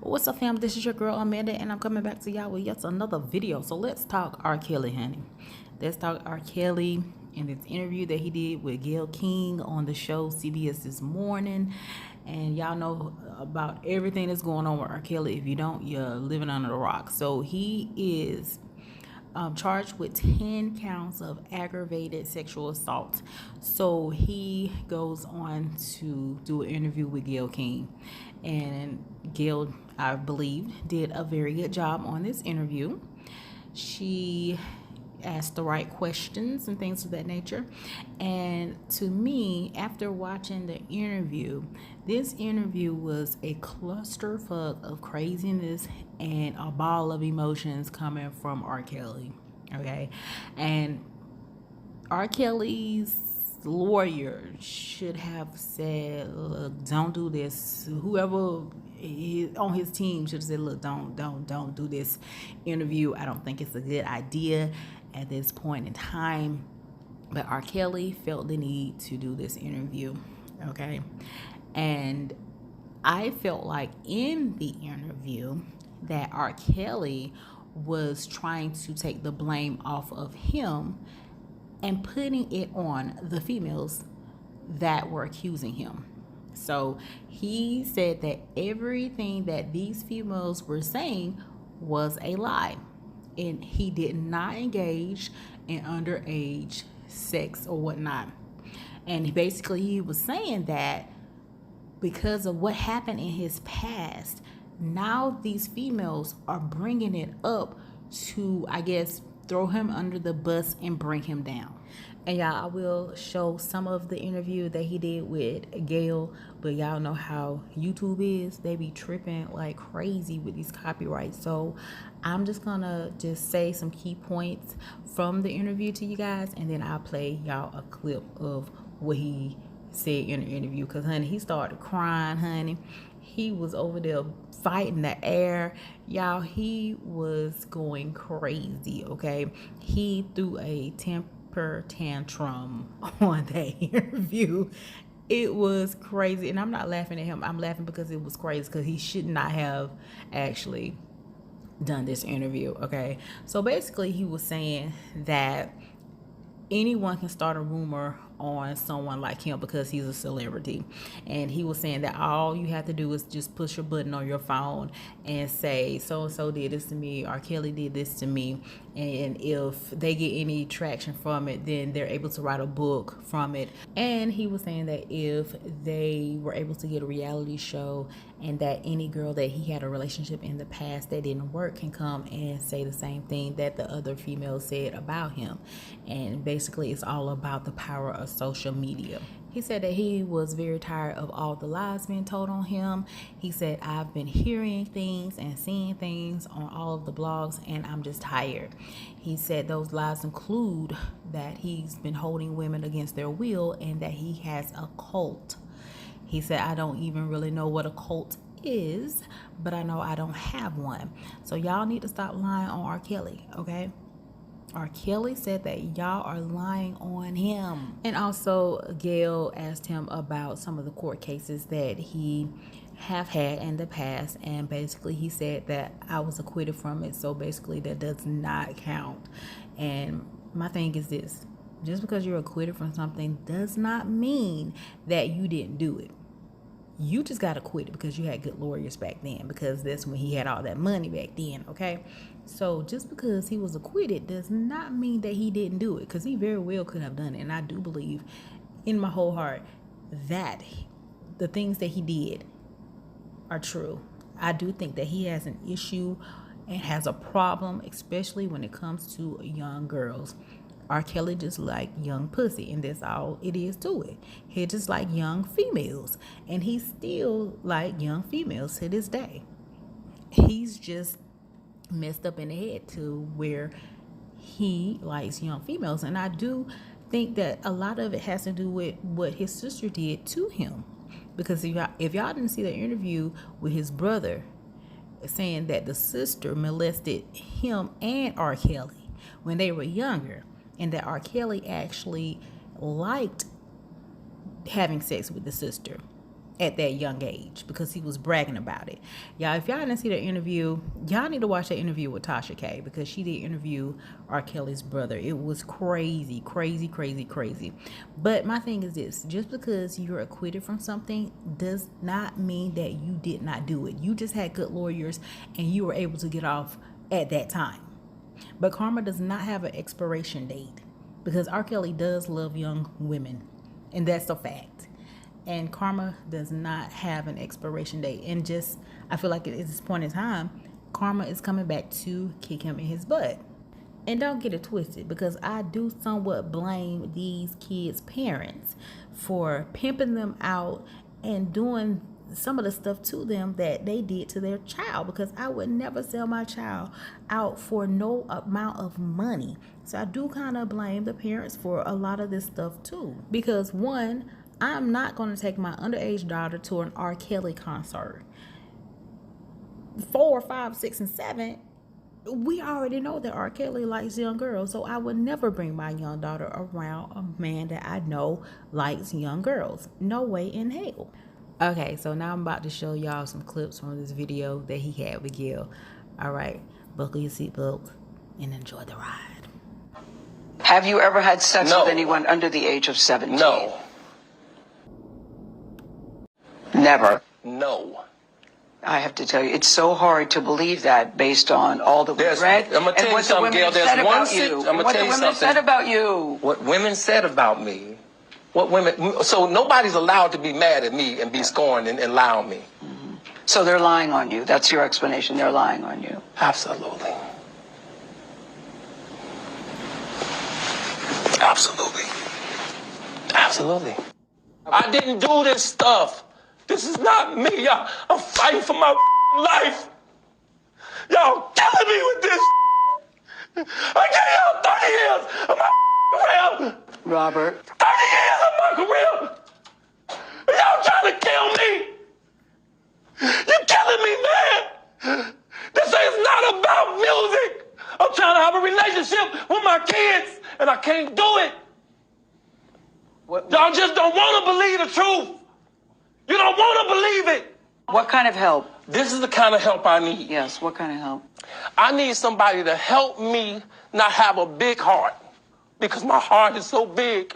What's up, fam? This is your girl Amanda, and I'm coming back to y'all with yet another video. So let's talk R. Kelly, honey. Let's talk R. Kelly in this interview that he did with Gayleking on the show CBS This Morning. And y'all know about everything that's going on with R. Kelly. If you don't, you're living under a rock. So he is charged with 10 counts of aggravated sexual assault. So he goes on to do an interview with Gayleking, and Gayle, I believe, did a very good job on this interview. She asked the right questions and things of that nature. And to me, after watching the interview, this interview was a clusterfuck of craziness and a ball of emotions coming from R. Kelly. Okay. And R. Kelly's lawyer should have said, look, don't do this. Whoever on his team should have said, look, don't do this interview. I don't think it's a good idea at this point in time. But R. Kelly felt the need to do this interview. Okay. And I felt like in the interview that R. Kelly was trying to take the blame off of him and putting it on the females that were accusing him. So he said that everything that these females were saying was a lie, and he did not engage in underage sex or whatnot. And he was saying that because of what happened in his past, now these females are bringing it up to, I guess, throw him under the bus and bring him down. And y'all, I will show some of the interview that he did with Gayle, but y'all know how YouTube is. They be tripping like crazy with these copyrights. So I'm just gonna say some key points from the interview to you guys, and then I'll play y'all a clip of what he said in the interview. Because, honey, he started crying, honey. He was over there fighting the air. Y'all, he was going crazy, okay? He threw a temper tantrum on that interview. It was crazy. And I'm not laughing at him. I'm laughing because it was crazy, because he should not have actually done this interview, okay? So basically, he was saying that anyone can start a rumor on someone like him because he's a celebrity. And he was saying that all you have to do is just push your button on your phone and say, so-and-so did this to me, R. Kelly did this to me. And if they get any traction from it, then they're able to write a book from it. And he was saying that if they were able to get a reality show, and that any girl that he had a relationship in the past that didn't work can come and say the same thing that the other females said about him. And basically, it's all about the power of social media. He said that he was very tired of all the lies being told on him. He said, I've been hearing things and seeing things on all of the blogs, and I'm just tired. He said those lies include that he's been holding women against their will and that he has a cult. He said, I don't even really know what a cult is, but I know I don't have one. So y'all need to stop lying on R. Kelly, okay? R. Kelly said that y'all are lying on him. And also, Gayle asked him about some of the court cases that he have had in the past, and basically he said that I was acquitted from it, so basically that does not count. And my thing is this: just because you're acquitted from something does not mean that you didn't do it. You just got acquitted because you had good lawyers back then, because that's when he had all that money back then, okay? So just because he was acquitted does not mean that he didn't do it, because he very well could have done it. And I do believe in my whole heart that the things that he did are true. I do think that he has an issue and has a problem, especially when it comes to young girls. R. Kelly just like young pussy, and that's all it is to it. He just like young females, and he still like young females to this day. He's just messed up in the head to where he likes young females, and I do think that a lot of it has to do with what his sister did to him. Because if y'all didn't see the interview with his brother saying that the sister molested him and R. Kelly when they were younger, and that R. Kelly actually liked having sex with the sister. at that young age because he was bragging about it. Y'all, if y'all didn't see the interview, y'all need to watch that interview with Tasha K, because she did interview R. Kelly's brother. It was crazy, crazy, crazy, crazy. But my thing is this: just because you're acquitted from something does not mean that you did not do it. You just had good lawyers and you were able to get off at that time. But karma does not have an expiration date, because R. Kelly does love young women, and that's a fact. And karma does not have an expiration date. And just, I feel like at this point in time, karma is coming back to kick him in his butt. And don't get it twisted, because I do somewhat blame these kids' parents for pimping them out and doing some of the stuff to them that they did to their child, because I would never sell my child out for no amount of money. So I do kind of blame the parents for a lot of this stuff too, because one, I'm not going to take my underage daughter to an R. Kelly concert. 4, 5, 6, and 7, we already know that R. Kelly likes young girls, so I would never bring my young daughter around a man that I know likes young girls. No way in hell. Okay, so now I'm about to show y'all some clips from this video that he had with Gayle. All right, buckle your seatbelt and enjoy the ride. Have you ever had sex with anyone under the age of 17? No. Never. No. I have to tell you, it's so hard to believe that based on all that we've read. I'm going to tell you something, Gayle. There's one thing. I'm going to tell you something. What the women said about you. What women said about me. So nobody's allowed to be mad at me and be scorned and lie on me. Mm-hmm. So they're lying on you. That's your explanation. They're lying on you. Absolutely. Absolutely. Absolutely. I didn't do this stuff. This is not me. I'm fighting for my life. Y'all killing me with this. I gave y'all 30 years of my career. Robert. 30 years of my career. Y'all trying to kill me. You're killing me, man. This is not about music. I'm trying to have a relationship with my kids, and I can't do it. Y'all just don't want to believe the truth. You don't want to believe it. What kind of help? This is the kind of help I need. Yes, what kind of help? I need somebody to help me not have a big heart, because my heart is so big.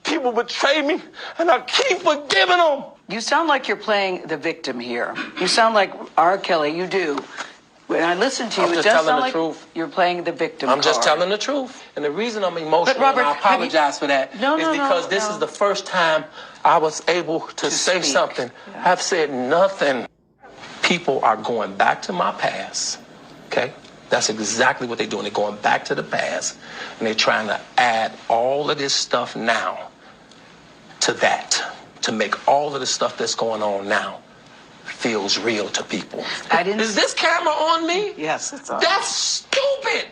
People betray me, and I keep forgiving them. You sound like you're playing the victim here. You sound like R. Kelly. You do. When I listen to you, it does sound like you're playing the victim I'm just telling the truth. And the reason I'm emotional, Robert, and I apologize for that, is because this is the first time I was able to say speak. something. Yeah. I've said nothing. People are going back to my past, okay? That's exactly what they're doing. They're going back to the past, and they're trying to add all of this stuff now to that, to make all of the stuff that's going on now feels real to people. Is this camera on me? Yes, it's on. That's stupid.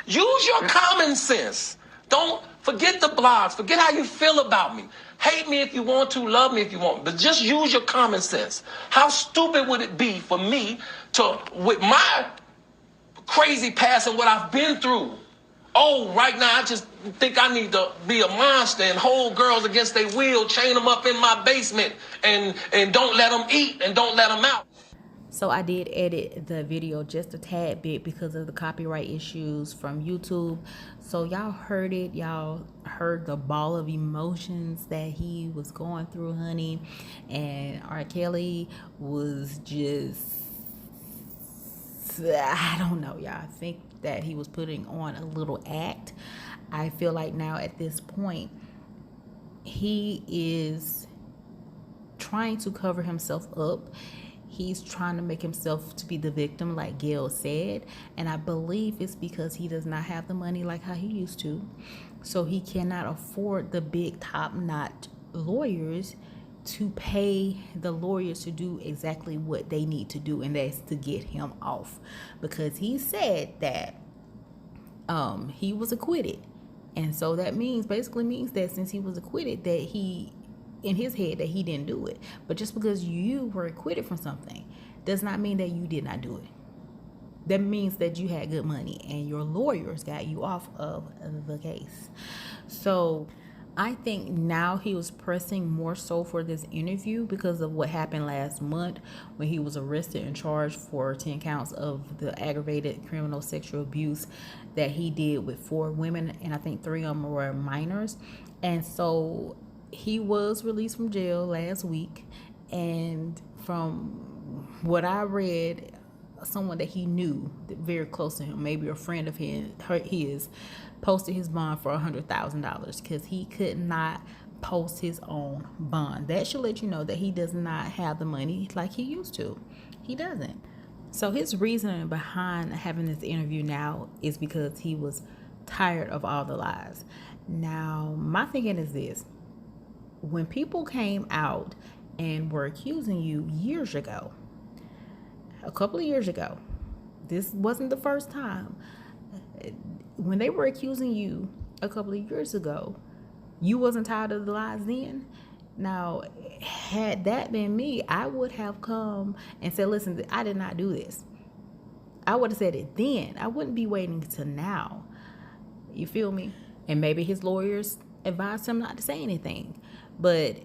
Use your common sense. Don't forget the blogs. Forget how you feel about me. Hate me if you want to, love me if you want, but just use your common sense. How stupid would it be for me to, with my crazy past and what I've been through, right now I just think I need to be a monster and hold girls against their will, chain them up in my basement, and don't let them eat and don't let them out. So I did edit the video just a tad bit because of the copyright issues from YouTube. So y'all heard it. Y'all heard the ball of emotions that he was going through, honey. And R. Kelly was just, I don't know, y'all. I think that he was putting on a little act. I feel like now at this point, he is trying to cover himself up. He's trying to make himself to be the victim, like Gayle said. And I believe it's because he does not have the money like how he used to. So he cannot afford the big top-notch lawyers to pay the lawyers to do exactly what they need to do, and that's to get him off. Because he said that he was acquitted. And so that basically means that since he was acquitted, that he, in his head, that he didn't do it. But just because you were acquitted from something does not mean that you did not do it. That means that you had good money and your lawyers got you off of the case. So I think now he was pressing more so for this interview because of what happened last month when he was arrested and charged for 10 counts of the aggravated criminal sexual abuse that he did with 4 women, and I think 3 of them were minors. And so he was released from jail last week, and from what I read, someone that he knew very close to him, maybe a friend of his, posted his bond for $100,000 because he could not post his own bond. That should let you know that he does not have the money like he used to. He doesn't. So his reasoning behind having this interview now is because he was tired of all the lies. Now, my thinking is this: when people came out and were accusing you years ago, a couple of years ago, this wasn't the first time. When they were accusing you a couple of years ago, you wasn't tired of the lies then. Now, had that been me, I would have come and said, listen, I did not do this. I would have said it then. I wouldn't be waiting till now. You feel me? And maybe his lawyers advised him not to say anything. But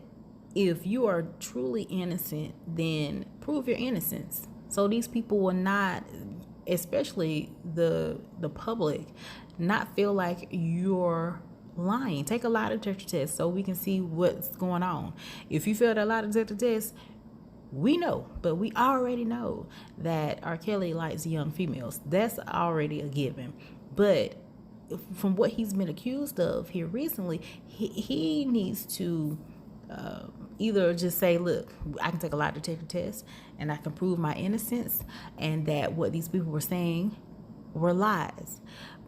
if you are truly innocent, then prove your innocence. So these people will not, especially the public, not feel like you're lying. Take a lie detector test so we can see what's going on. If you failed a lie detector test, we know, but we already know that R. Kelly likes young females. That's already a given. But from what he's been accused of here recently, he needs to either just say, look, I can take a lie detector test and I can prove my innocence and that what these people were saying were lies.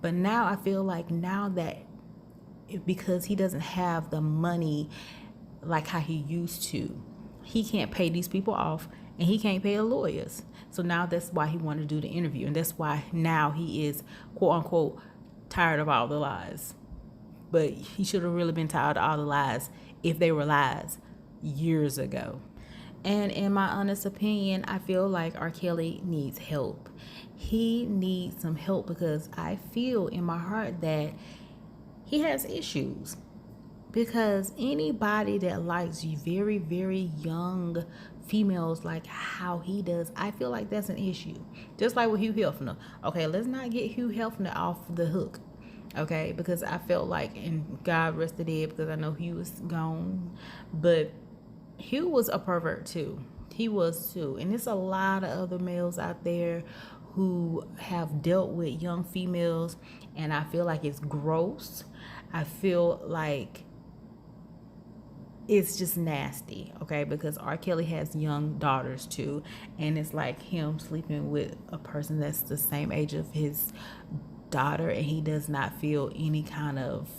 But now I feel like now that because he doesn't have the money like how he used to, he can't pay these people off and he can't pay the lawyers. So now that's why he wanted to do the interview, and that's why now he is, quote unquote, tired of all the lies. But he should have really been tired of all the lies if they were lies years ago. And in my honest opinion, I feel like R. Kelly needs help. He needs some help because I feel in my heart that he has issues. Because anybody that likes very, very young females like how he does, I feel like that's an issue. Just like with Hugh Hefner. Okay, let's not get Hugh Hefner off the hook. Okay, because I felt like, and God rest the dead because I know he was gone, but Hugh was a pervert too. He was too. And there's a lot of other males out there who have dealt with young females, and I feel like it's gross. I feel like it's just nasty, okay? Because R. Kelly has young daughters too, and it's like him sleeping with a person that's the same age of his daughter, and he does not feel any kind of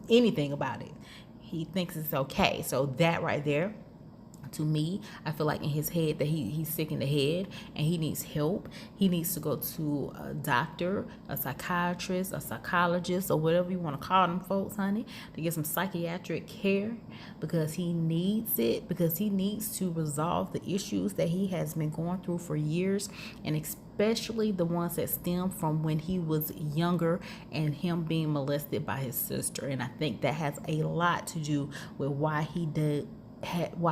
anything about it. He thinks it's okay. So that right there, to me, I feel like in his head that he's sick in the head and he needs help. He needs to go to a doctor, a psychiatrist, a psychologist, or whatever you want to call them folks, honey, to get some psychiatric care, because he needs it, because he needs to resolve the issues that he has been going through for years, and especially the ones that stem from when he was younger and him being molested by his sister. And I think that has a lot to do with why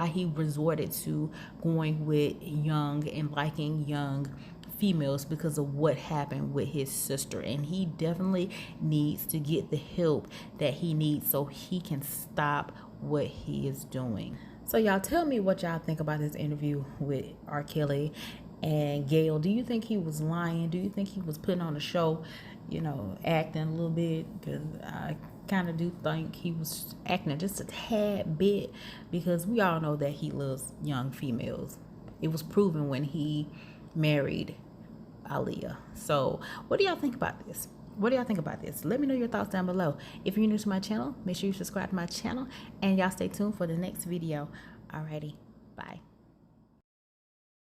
he resorted to going with young and liking young females, because of what happened with his sister. And he definitely needs to get the help that he needs so he can stop what he is doing. So y'all tell me what y'all think about this interview with R. Kelly and Gayle. Do you think he was lying? Do you think he was putting on a show, acting a little bit? Because I kind of do think he was acting just a tad bit, because we all know that he loves young females. It was proven when he married Aaliyah. So what do y'all think about this? Let me know your thoughts down below. If you're new to my channel, make sure you subscribe to my channel, and y'all stay tuned for the next video. Alrighty, bye.